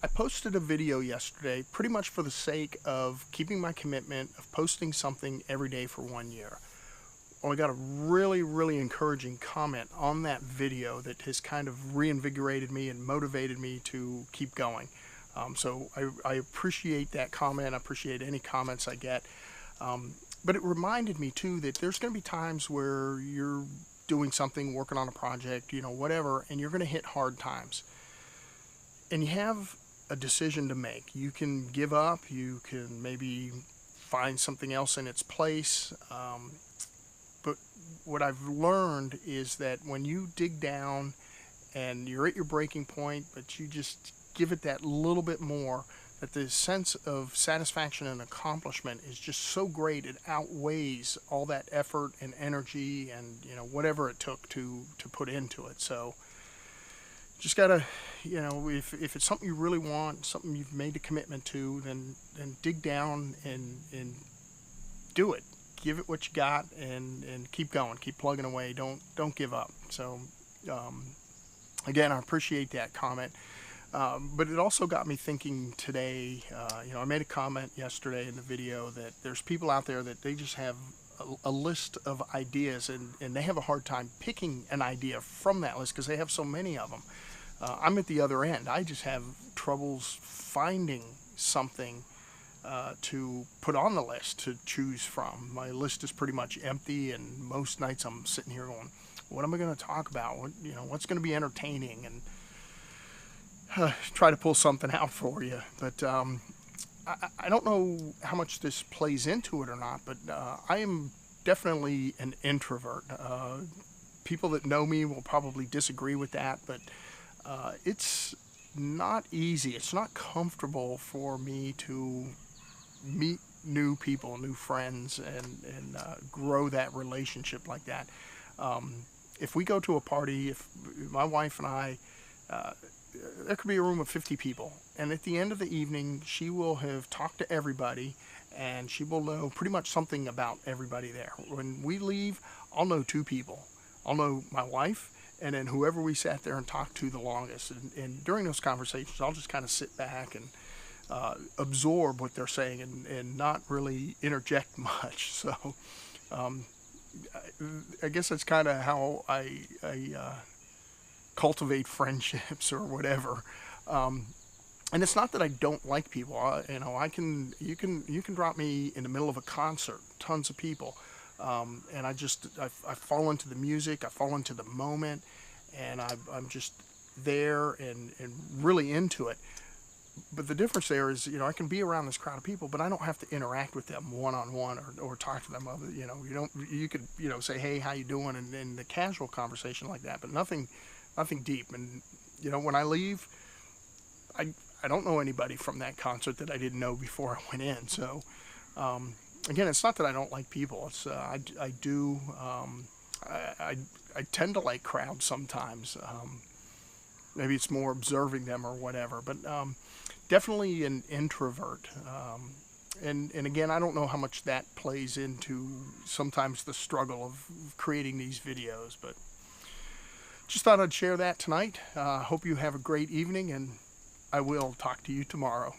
I posted a video yesterday pretty much for the sake of keeping my commitment of posting something every day for 1 year. Well, I got a really encouraging comment on that video that has kind of reinvigorated me and motivated me to keep going. So I appreciate that comment. I appreciate any comments I get. But it reminded me too that there's going to be times where you're doing something, working on a project, whatever, and you're going to hit hard times. And you have a decision to make. You can give up, you can maybe find something else in its place. But what I've learned is that when you dig down and you're at your breaking point, but you just give it that little bit more, that the sense of satisfaction and accomplishment is just so great, it outweighs all that effort and energy and whatever it took to put into it. So just gotta, if it's something you really want, something you've made a commitment to, then dig down and do it. Give it what you got, and keep going, keep plugging away. Don't give up. So again, I appreciate that comment. But it also got me thinking today. I made a comment yesterday in the video that there's people out there that they just have a list of ideas, and they have a hard time picking an idea from that list because they have so many of them. I'm at the other end. I just have troubles finding something to put on the list to choose from. My list is pretty much empty, and most nights I'm sitting here going, what am I going to talk about? What's going to be entertaining? And try to pull something out for you. But I don't know how much this plays into it or not, but I am definitely an introvert. People that know me will probably disagree with that, but it's not easy. It's not comfortable for me to meet new people, new friends, and grow that relationship like that. If we go to a party, if my wife and I, there could be a room of 50 people, and at the end of the evening, she will have talked to everybody, and she will know pretty much something about everybody there. When we leave, I'll know two people. I'll know my wife, and then whoever we sat there and talked to the longest. And during those conversations, I'll just kind of sit back and absorb what they're saying and not really interject much. So I guess that's kind of how I cultivate friendships or whatever. And it's not that I don't like people. You can drop me in the middle of a concert, tons of people, and I fall into the music, I fall into the moment, and I'm just there and really into it. But the difference there is, I can be around this crowd of people, but I don't have to interact with them one on one or talk to them. You could say, hey, how you doing, and the casual conversation like that, but nothing deep. And when I leave, I don't know anybody from that concert that I didn't know before I went in. So again, it's not that I don't like people. It's I do I tend to like crowds sometimes. Maybe it's more observing them or whatever, but definitely an introvert. And again, I don't know how much that plays into sometimes the struggle of creating these videos, but just thought I'd share that tonight. Hope you have a great evening, and I will talk to you tomorrow.